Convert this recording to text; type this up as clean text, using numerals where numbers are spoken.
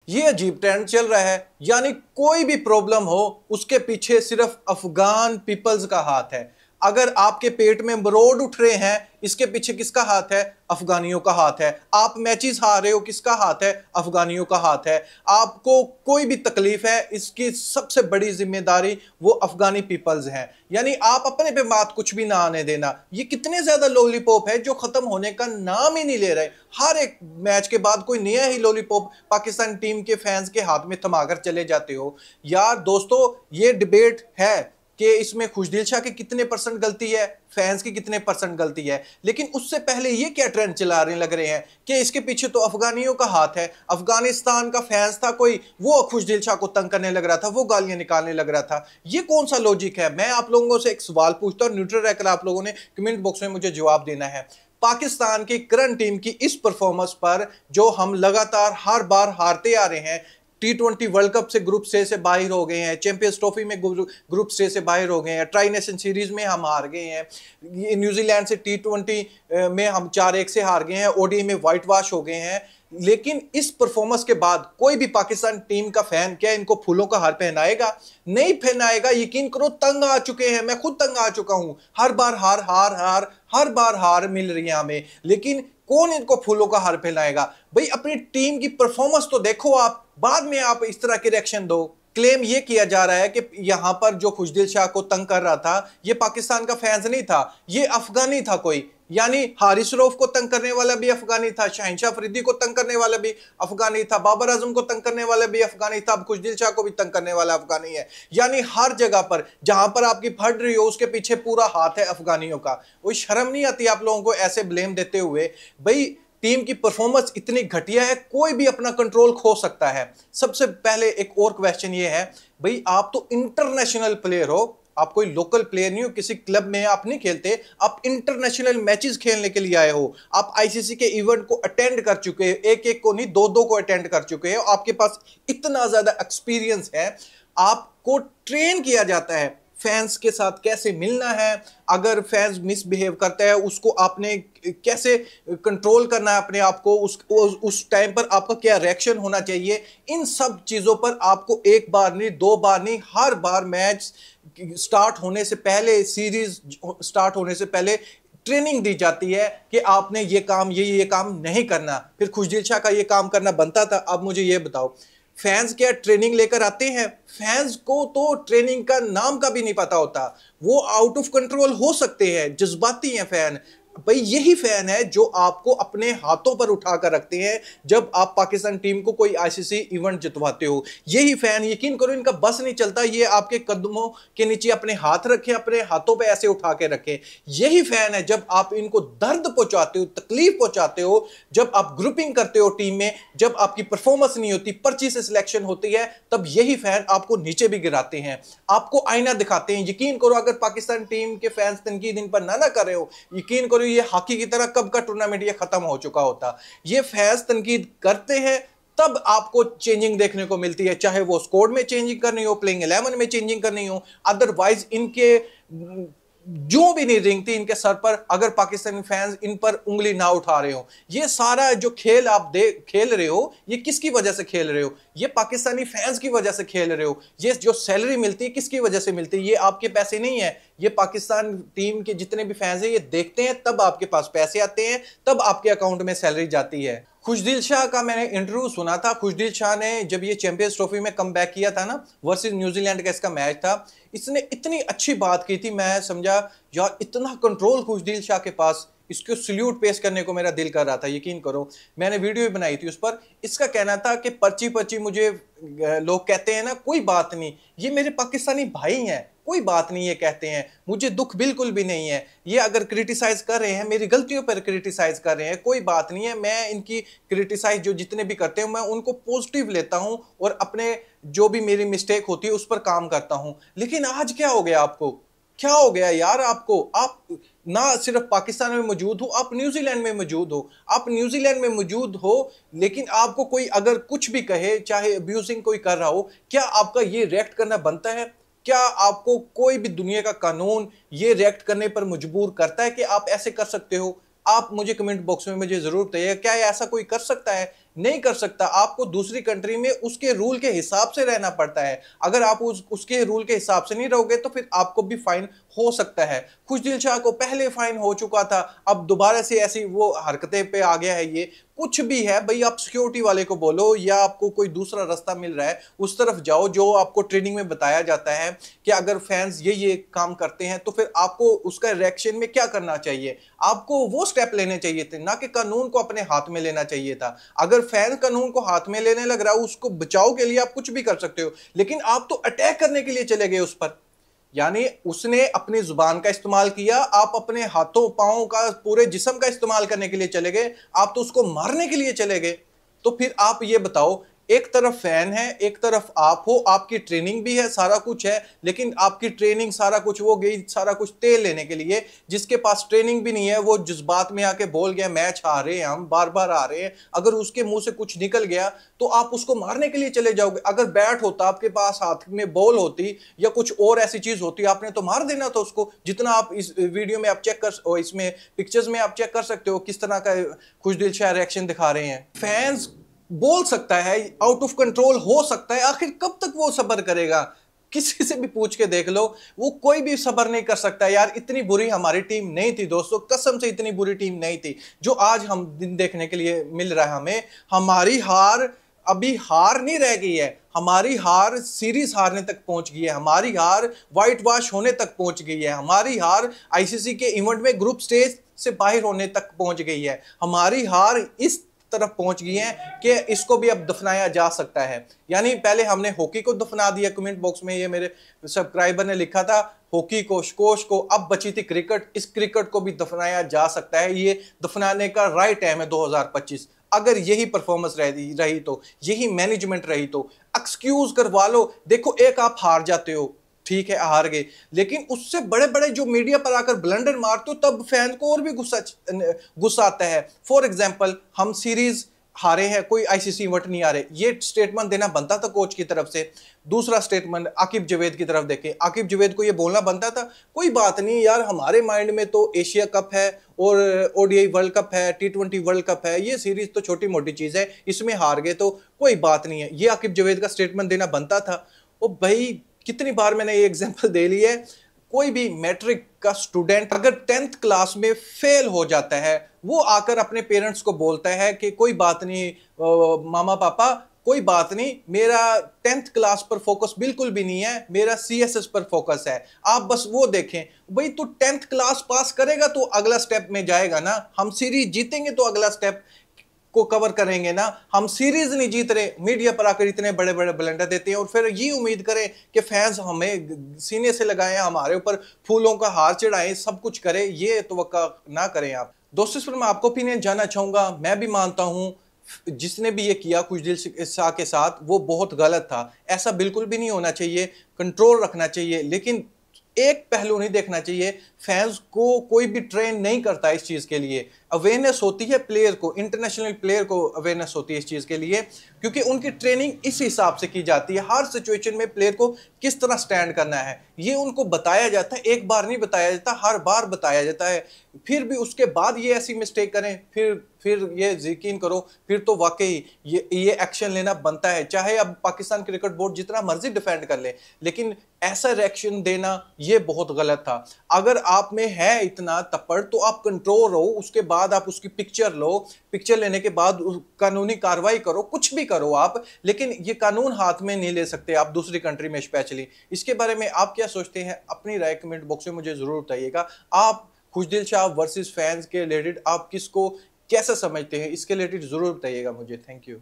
ये अजीब ट्रेंड चल रहा है, यानी कोई भी प्रॉब्लम हो उसके पीछे सिर्फ अफगान पीपल्स का हाथ है। अगर आपके पेट में मरोड़ उठ रहे हैं, इसके पीछे किसका हाथ है? अफगानियों का हाथ है। आप मैचेस हार रहे हो, किसका हाथ है? अफगानियों का हाथ है। आपको कोई भी तकलीफ है, इसकी सबसे बड़ी जिम्मेदारी वो अफगानी पीपल्स हैं। यानी आप अपने पे बात कुछ भी ना आने देना। ये कितने ज्यादा लॉलीपॉप है जो खत्म होने का नाम ही नहीं ले रहे। हर एक मैच के बाद कोई नया ही लॉलीपॉप पाकिस्तान टीम के फैंस के हाथ में थमाकर चले जाते हो। यार दोस्तों, ये डिबेट है कि इसमें खुशदिल शाह की कितने परसेंट गलती है, फैंस की कितने परसेंट गलती है, लेकिन उससे पहले ये क्या ट्रेंड चला रहे लग रहे हैं कि इसके पीछे तो अफगानियों का हाथ है। अफगानिस्तान का फैंस था कोई, वो खुशदिल शाह को तंग करने लग रहा था, वो गालियां निकालने लग रहा था। ये कौन सा लॉजिक है? मैं आप लोगों से एक सवाल पूछता हूं, न्यूट्रल रहकर आप लोगों ने कमेंट बॉक्स में मुझे जवाब देना है। पाकिस्तान की करंट टीम की इस परफॉर्मेंस पर जो हम लगातार हर बार हारते आ रहे हैं, T20 वर्ल्ड कप से ग्रुप से बाहर हो गए हैं, चैंपियंस ट्रॉफी में ग्रुप से बाहर हो गए हैं, ट्राई नेशन सीरीज में हम हार गए हैं, न्यूजीलैंड से T20 में हम 4-1 से हार गए हैं, ओडीआई में व्हाइट वॉश हो गए हैं। लेकिन इस परफॉर्मेंस के बाद कोई भी पाकिस्तान टीम का फैन क्या इनको फूलों का हार पहनाएगा? नहीं पहनाएगा। यकीन करो, तंग आ चुके हैं, मैं खुद तंग आ चुका हूं। हर बार हार हार हार, हर बार हार मिल रही है हमें, लेकिन कौन इनको फूलों का हार पहनाएगा? भाई अपनी टीम की परफॉर्मेंस तो देखो आप, बाद में आप इस तरह के रिएक्शन दो। क्लेम ये किया जा रहा है कि यहां पर जो खुशदिल शाह को तंग कर रहा था, ये पाकिस्तान का फैंस नहीं था, ये अफगानी था कोई। यानी हारिस रऊफ को तंग करने वाला भी अफगानी था, शहनशाह अफरीदी को तंग करने वाला भी अफगानी था, बाबर आजम को तंग करने वाला भी अफगानी था, अब खुशदिल शाह को भी तंग करने वाला अफगानी है। यानी हर जगह पर जहां पर आपकी फट रही हो, उसके पीछे पूरा हाथ है अफगानियों का। कोई शर्म नहीं आती आप लोगों को ऐसे ब्लेम देते हुए? भाई टीम की परफॉर्मेंस इतनी घटिया है, कोई भी अपना कंट्रोल खो सकता है। सबसे पहले एक और क्वेश्चन ये है, भाई आप तो इंटरनेशनल प्लेयर हो, आप कोई लोकल प्लेयर नहीं हो, किसी क्लब में आप नहीं खेलते, आप इंटरनेशनल मैचेस खेलने के लिए आए हो। आप आईसीसी के इवेंट को अटेंड कर चुके हैं, एक एक को नहीं, दो दो को अटेंड कर चुके हैं, आपके पास इतना ज्यादा एक्सपीरियंस है। आपको ट्रेन किया जाता है फैंस के साथ कैसे मिलना है, अगर फैंस मिसबिहेव करता है उसको आपने कैसे कंट्रोल करना है अपने आप को, उस टाइम पर आपका क्या रिएक्शन होना चाहिए। इन सब चीजों पर आपको एक बार नहीं, दो बार नहीं, हर बार मैच स्टार्ट होने से पहले, सीरीज स्टार्ट होने से पहले ट्रेनिंग दी जाती है कि आपने ये काम नहीं करना। फिर खुशदिल शाह का ये काम करना बनता था। अब मुझे ये बताओ, फैंस क्या ट्रेनिंग लेकर आते हैं? फैंस को तो ट्रेनिंग का नाम का भी नहीं पता होता। वो आउट ऑफ कंट्रोल हो सकते हैं, जज्बाती हैं फैन। भाई यही फैन है जो आपको अपने हाथों पर उठाकर रखते हैं जब आप पाकिस्तान टीम को कोई आईसीसी इवेंट जितवाते हो। यही फैन, यकीन करो इनका बस नहीं चलता, ये आपके कदमों के नीचे अपने हाथ रखें, अपने हाथों पे ऐसे उठा के रखें। यही फैन है जब आप इनको दर्द पहुंचाते हो, तकलीफ पहुंचाते हो, जब आप ग्रुपिंग करते हो टीम में, जब आपकी परफॉर्मेंस नहीं होती, पर्ची से सिलेक्शन होती है, तब यही फैन आपको नीचे भी गिराते हैं, आपको आईना दिखाते हैं। यकीन करो, अगर पाकिस्तान टीम के फैंस तनकीद इन पर ना कर रहे हो, यकीन करो ये हॉकी की तरह कब का टूर्नामेंट ये खत्म हो चुका होता। ये फैंस तनकीद करते हैं तब आपको चेंजिंग देखने को मिलती है, चाहे वो स्क्वाड में चेंजिंग करनी हो, प्लेइंग 11 में चेंजिंग करनी हो। अदरवाइज इनके जो भी नहीं रिंगती इनके सर पर, अगर पाकिस्तानी फैंस इन पर उंगली ना उठा रहे हो। ये सारा जो खेल आप खेल रहे हो, ये किसकी वजह से खेल रहे हो? ये पाकिस्तानी फैंस की वजह से खेल रहे हो। ये जो सैलरी मिलती है किसकी वजह से मिलती है? ये आपके पैसे नहीं है, ये पाकिस्तान टीम के जितने भी फैंस हैं ये देखते हैं, तब आपके पास पैसे आते हैं, तब आपके अकाउंट में सैलरी जाती है। खुशदिल शाह का मैंने इंटरव्यू सुना था। खुशदिल शाह ने जब ये चैंपियंस ट्रॉफी में कम बैक किया था ना, वर्सेस न्यूजीलैंड का इसका मैच था, इसने इतनी अच्छी बात की थी, मैं समझा यार इतना कंट्रोल खुशदिल शाह के पास, इसको सल्यूट पेश करने को मेरा दिल कर रहा था। यकीन करो मैंने वीडियो भी बनाई थी उस पर। इसका कहना था कि पर्ची पर्ची मुझे लोग कहते हैं ना, कोई बात नहीं, ये मेरे पाकिस्तानी भाई हैं, कोई बात नहीं ये कहते हैं, मुझे दुख बिल्कुल भी नहीं है। ये अगर क्रिटिसाइज कर रहे हैं, मेरी गलतियों पर क्रिटिसाइज कर रहे हैं, कोई बात नहीं है। मैं इनकी क्रिटिसाइज जो जितने भी करते हैं मैं उनको पॉजिटिव लेता हूं और अपने जो भी मेरी मिस्टेक होती है उस पर काम करता हूं। लेकिन आज क्या हो गया आपको? क्या हो गया यार आपको? आप ना सिर्फ पाकिस्तान में मौजूद हो, आप न्यूजीलैंड में मौजूद हो, आप न्यूजीलैंड में मौजूद हो, लेकिन आपको कोई अगर कुछ भी कहे, चाहे अब्यूजिंग कोई कर रहा हो, क्या आपका ये रिएक्ट करना बनता है? क्या आपको कोई भी दुनिया का कानून ये रिएक्ट करने पर मजबूर करता है कि आप ऐसे कर सकते हो? आप मुझे कमेंट बॉक्स में मुझे जरूर बताइए, क्या ऐसा कोई कर सकता है? नहीं कर सकता। आपको दूसरी कंट्री में उसके रूल के हिसाब से रहना पड़ता है। अगर आप उसके रूल के हिसाब से नहीं रहोगे तो फिर आपको भी फाइन हो सकता है। खुशदिल शाह को पहले फाइन हो चुका था, अब दोबारा से ऐसी वो हरकतें पे आ गया है। ये कुछ भी है भाई, आप सिक्योरिटी वाले को बोलो या आपको कोई दूसरा रास्ता मिल रहा है उस तरफ जाओ। जो आपको ट्रेनिंग में बताया जाता है कि अगर फैंस ये काम करते हैं तो फिर आपको उसका रिएक्शन में क्या करना चाहिए, आपको वो स्टेप लेने चाहिए थे, ना कि कानून को अपने हाथ में लेना चाहिए था। अगर फैन कानून को हाथ में लेने लग रहा है, उसको बचाव के लिए आप कुछ भी कर सकते हो, लेकिन आप तो अटैक करने के लिए चले गए उस पर। यानी उसने अपनी जुबान का इस्तेमाल किया, आप अपने हाथों पांवों का पूरे जिस्म का इस्तेमाल करने के लिए चले गए, आप तो उसको मारने के लिए चले गए। तो फिर आप ये बताओ, एक तरफ फैन है, एक तरफ आप हो, आपकी ट्रेनिंग भी है, सारा कुछ है, लेकिन आपकी ट्रेनिंग सारा कुछ वो गई सारा कुछ तेल लेने के लिए। जिसके पास ट्रेनिंग भी नहीं है वो जज्बात में आके बोल गया मैच हार रहे हैं हम, बार बार आ रहे हैं, अगर उसके मुंह से कुछ निकल गया तो आप उसको मारने के लिए चले जाओगे। अगर बैट होता आपके पास, हाथ में बॉल होती या कुछ और ऐसी चीज होती, आपने तो मार देना था उसको। जितना आप इस वीडियो में आप चेक कर, इसमें पिक्चर्स में आप चेक कर सकते हो किस तरह का खुशदिल शाह रिएक्शन दिखा रहे हैं। फैंस बोल सकता है, आउट ऑफ कंट्रोल हो सकता है, आखिर कब तक वो सब्र करेगा? किसी से भी पूछ के देख लो, वो कोई भी सब्र नहीं कर सकता। यार इतनी बुरी हमारी टीम नहीं थी दोस्तों, कसम से इतनी बुरी टीम नहीं थी जो आज हम दिन देखने के लिए मिल रहा है हमें। हमारी हार अभी हार नहीं रह गई है, हमारी हार सीरीज हारने तक पहुंच गई है, हमारी हार वाइट वॉश होने तक पहुंच गई है, हमारी हार आईसीसी के इवेंट में ग्रुप स्टेज से बाहर होने तक पहुंच गई है, हमारी हार इस तरफ पहुंच गई है कि इसको भी अब दफनाया जा सकता है। यानी पहले हमने हॉकी को दफना दिया, कमेंट बॉक्स में ये मेरे सब्सक्राइबर ने लिखा था हॉकी को, स्क्वॉश को, अब बची थी क्रिकेट, इस क्रिकेट को भी दफनाया जा सकता है। ये दफनाने का राइट टाइम है 2025। अगर यही परफॉर्मेंस रही तो, यही मैनेजमेंट रही तो एक्सक्यूज करवा लो। देखो एक आप हार जाते हो, ठीक है हार गए, लेकिन उससे बड़े बड़े जो मीडिया पर आकर ब्लंडर मारते हो तब फैन को और भी गुस्सा आता है। फॉर एग्जांपल हम सीरीज हारे हैं, कोई आईसीसी इवेंट नहीं आ रहे, ये स्टेटमेंट देना बनता था कोच की तरफ से। दूसरा स्टेटमेंट आकिब जावेद की तरफ देखें, आकिब जावेद को ये बोलना बनता था कोई बात नहीं यार, हमारे माइंड में तो एशिया कप है और ओडीआई वर्ल्ड कप है, टी20 वर्ल्ड कप है, ये सीरीज तो छोटी मोटी चीज है, इसमें हार गए तो कोई बात नहीं है। ये आकिब जावेद का स्टेटमेंट देना बनता था। ओ भाई कितनी बार मैंने ये एग्जांपल दे ली है, कोई भी मैट्रिक का स्टूडेंट अगर 10th क्लास में फेल हो जाता है, वो आकर अपने पेरेंट्स को बोलता है कि कोई बात नहीं मामा पापा, कोई बात नहीं, मेरा 10th क्लास पर फोकस बिल्कुल भी नहीं है, मेरा सीएसएस पर फोकस है, आप बस वो देखें। भाई तू 10th क्लास पास करेगा तो अगला स्टेप में जाएगा ना, हम सीरीज जीतेंगे तो अगला स्टेप को कवर करेंगे ना। हम सीरीज नहीं जीत रहे, मीडिया पर आकर इतने बड़े बड़े ब्लंडर देते हैं और फिर ये उम्मीद करें कि फैंस हमें सीने से लगाएं, हमारे ऊपर फूलों का हार चढ़ाएं, सब कुछ करें, ये तवक्का ना करें आप। दोस्तों इस पर मैं आपको ओपिनियन जानना चाहूंगा। मैं भी मानता हूं जिसने भी ये किया खुशदिल शाह के साथ वो बहुत गलत था, ऐसा बिल्कुल भी नहीं होना चाहिए, कंट्रोल रखना चाहिए। लेकिन एक पहलू नहीं देखना चाहिए, फैंस को कोई भी ट्रेन नहीं करता इस चीज के लिए। अवेयरनेस होती है प्लेयर को, इंटरनेशनल प्लेयर को अवेयरनेस होती है इस चीज के लिए, क्योंकि उनकी ट्रेनिंग इस हिसाब से की जाती है, हर सिचुएशन में प्लेयर को किस तरह स्टैंड करना है ये उनको बताया जाता है। एक बार नहीं बताया जाता, हर बार बताया जाता है। फिर भी उसके बाद ये ऐसी मिस्टेक करें, फिर ये यकीन करो, फिर तो वाकई ये एक्शन लेना बनता है। चाहे अब पाकिस्तान क्रिकेट बोर्ड जितना मर्जी डिफेंड कर ले, लेकिन ऐसा रिएक्शन देना ये बहुत गलत था। अगर आप में है इतना तपड़ तो आप कंट्रोल रहो, उसके बाद आप उसकी पिक्चर लो, पिक्चर लेने के बाद कानूनी कार्रवाई करो, कुछ भी करो आप, लेकिन ये कानून हाथ में नहीं ले सकते आप दूसरी कंट्री में स्पेशली। इसके बारे में आप क्या सोचते हैं, अपनी राय कमेंट बॉक्स में मुझे जरूर बताइएगा। आप खुशदिल शाह वर्सेस फैंस के रिलेटेड आप किसको कैसे समझते हैं, इसके रिलेटेड जरूर बताइएगा मुझे। Thank you.